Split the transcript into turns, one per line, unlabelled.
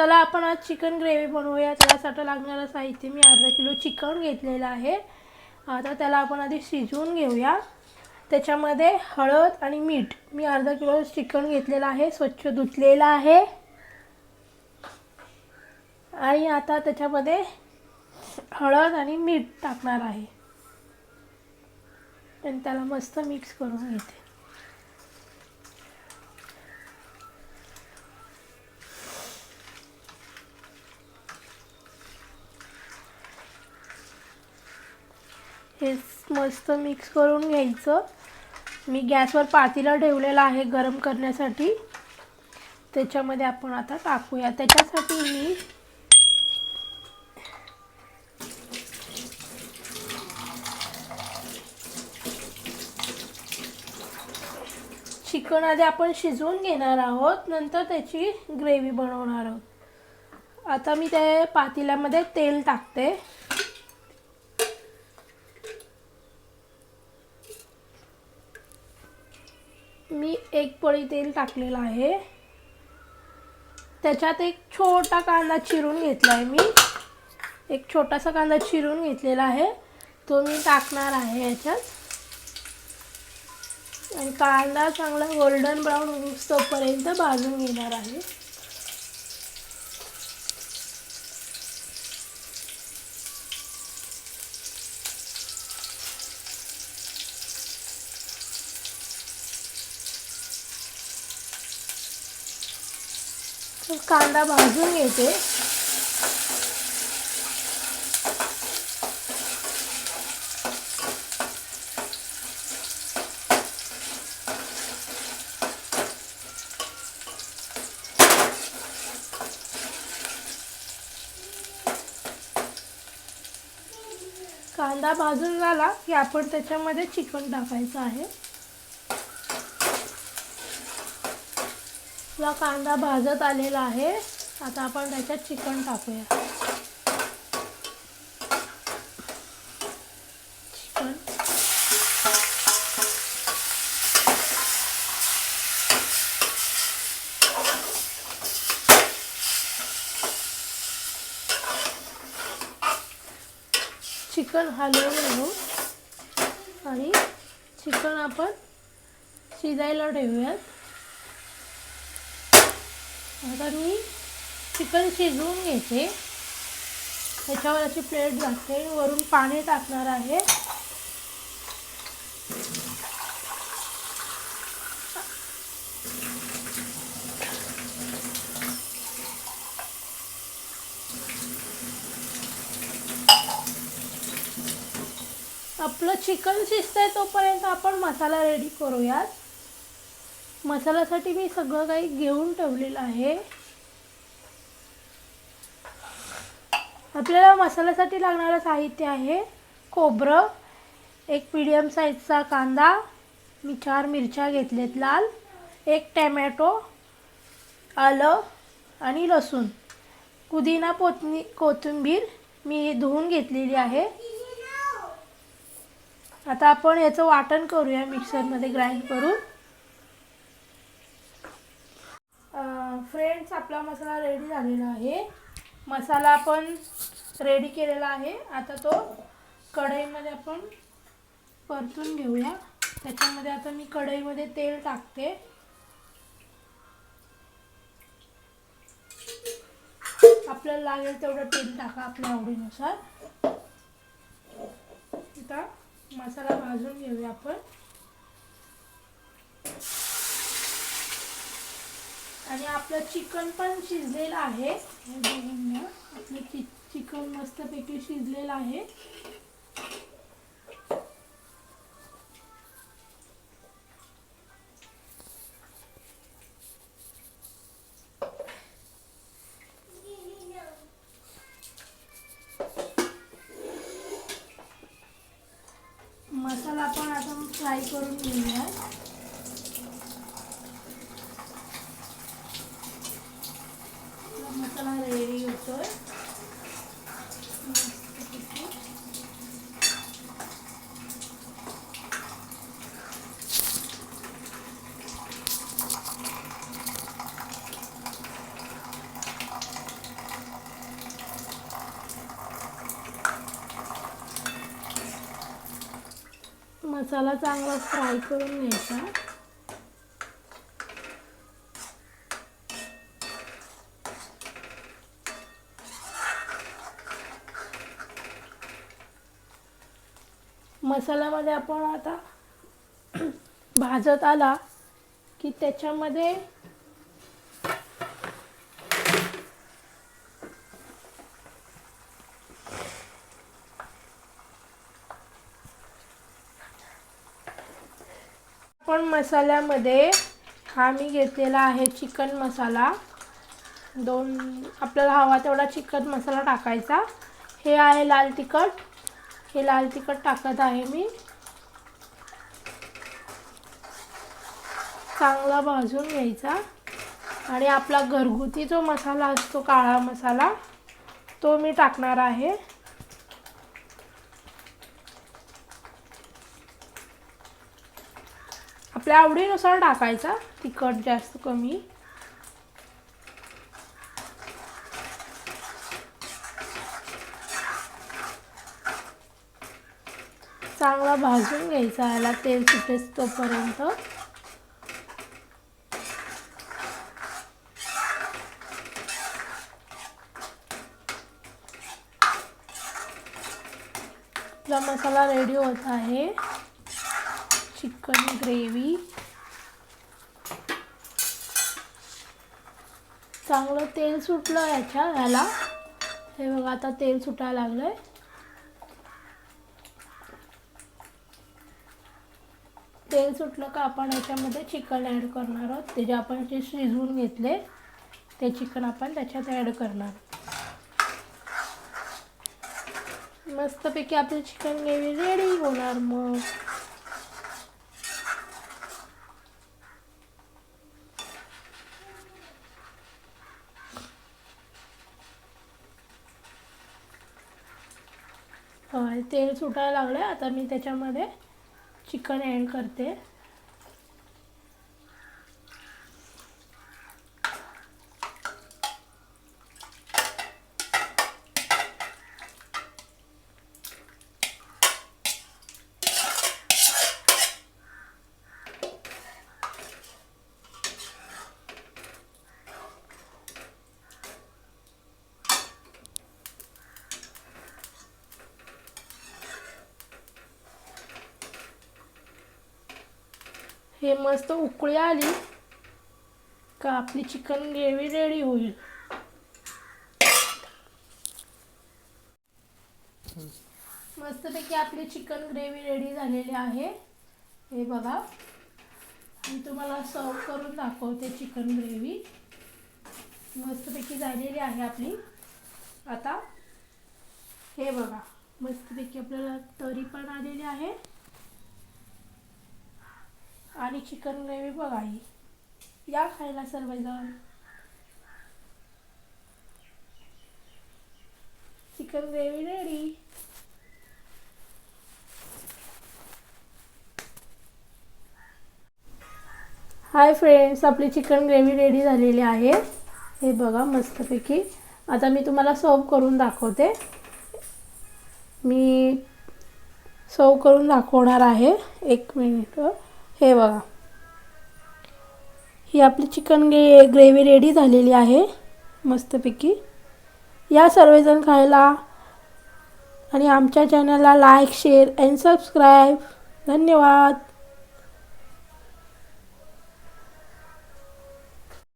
चला आपण आज चिकन ग्रेव्ही बनवूया। त्यासाठी लागणारं साहित्य मी अर्धा किलो चिकन घेतलेलं आहे। आता त्याला आपण आधी शिजवून घेऊया। त्याच्यामध्ये हळद आणि मीठ, मी अर्धा किलो चिकन घेतलेलं आहे, स्वच्छ धुतलेलं आहे। आणि आता त्याच्यामध्ये हळद आणि मीठ टाकणार आहे आणि त्याला मस्त मिक्स करून घेते। हे मस्त मिक्स करून घ्यायचं। मी गॅसवर पातेलं ठेवलेलं आहे गरम करण्यासाठी। त्याच्यामध्ये आपण आता टाकूया। त्याच्यासाठी चिकन आधी आपण शिजवून घेणार आहोत, नंतर त्याची ग्रेव्ही बनवणार आहोत। आता मी त्या पातेल्यामध्ये तेल टाकते। मी एक पळी तेल टाकलेलं आहे। त्याच्यात एक छोटा कांदा चिरून घेतला आहे। मी एक छोटासा कांदा चिरून घेतलेला आहे, तो मी टाकणार आहे याच्यात। आणि कांदा चांगला गोल्डन ब्राउन होईपर्यंत भाजून घेणार आहे। कांदा भाजून घेते। कांदा भाजून झाला की आपण त्याच्यामध्ये चिकन टाकायचं आहे। आपला कांदा भाजत आलेला आहे। आता आपण त्याच्यात चिकन टाकूया। चिकन हलवून घेऊ आणि चिकन आपण शिजायला ठेवूयात। आता मी चिकन शिजवून घेते। त्याच्यावर अशी प्लेट घालते, वरून पाणी टाकणार आहे। आपलं चिकन शिजतंय तोपर्यंत आपण मसाला रेडी करूयात। मसाल्यासाठी मी सगळं काही घेऊन ठेवलेलं आहे। आपल्याला मसाल्यासाठी लागणारं साहित्य आहे खोबरं, एक मीडियम साईजचा कांदा, मी 4 मिरच्या घेतलेत लाल, एक टोमॅटो, आलं आणि लसूण, पुदिना कोथिंबीर मी धुवून घेतलेली आहे। आता आपण याचं वाटण करूया मिक्सरमध्ये ग्राइंड करून। फ्रेंड्स, आपला मसाला रेडी झालेला आहे। मसाला आपण रेडी केलेला आहे। आता तो कढईमध्ये आपण परतून घेऊया। त्याच्यामध्ये आता मी कढईमध्ये तेल टाकते। आपल्याला लागेल तेवढं तेल टाका आपल्या आवडीनुसार। आता मसाला भाजून घेऊया आपण। आणि आपलं चिकन पण शिजलेलं आहे। हे बघून घ्या, आपलं चिकन मस्तपैकी शिजलेलं आहे। मसाला पण आता फ्राय करून घेऊया। मसाला रेडी होतोय। मसाला चांगला फ्राय करून घ्यायचा. मसाल्यामध्ये आपण आता भाजत आला की त्याच्यामध्ये आपण मसाल्यामध्ये हा मी घेतलेला आहे चिकन मसाला. आपल्याला हवा तेवढा चिकन मसाला टाकायचा. हे आहे लाल तिखट. हे लाल तिखट टाकत आहे मी. चांगला भाजून घ्यायचा. आणि आपला घरगुती जो मसाला असतो काळा मसाला तो मी टाकणार आहे. आपल्या आवडीनुसार टाकायचा, तिखट जास्त कमी. चांगला भाजून घ्यायचा याला तेल सुटेस तोपर्यंत. आपला मसाला रेडी होत आहे. चिकन ग्रेव्ही चांगलं तेल सुटलं ह्याला. हे बघा आता तेल सुटायला लागलंय. तेल सुटलं का आपण याच्यामध्ये चिकन ॲड करणार आहोत. ते जे आपण शिजवून घेतले ते चिकन आपण त्याच्यात ॲड करणार. मस्तपैकी आपली चिकन ग्रेव्ही रेडी होणार. मग तेल सुटायला लागलं. आता मी त्याच्यामध्ये चिकन ॲड करते. हे मस्त उकळी आली का आपली चिकन ग्रेव्ही रेडी होईल. मस्तपैकी आपली चिकन ग्रेव्ही रेडी झालेली आहे. हे बघा मी तुम्हाला सर्व करून दाखवते. चिकन ग्रेव्ही मस्तपैकी झालेली आहे आपली. आता हे बघा मस्तपैकी आपल्याला तरी पण आलेली आहे. आणि चिकन ग्रेव्ही बघा ही. या खायला सर्वजण. Chicken gravy ready. Hi friends, आपली चिकन ग्रेव्ही रेडी झालेली आहे. हे बघा मस्तपैकी. आता मी तुम्हाला सर्व करून दाखवते. मी सर्व करून दाखवणार आहे. एक मिनिट. हे बघा ही आपली चिकन ग्रेव्ही रेडी झालेली आहे मस्तपैकी. या सर्वजण खायला. आणि आमच्या चॅनलला लाईक शेअर अँड सबस्क्राईब. धन्यवाद.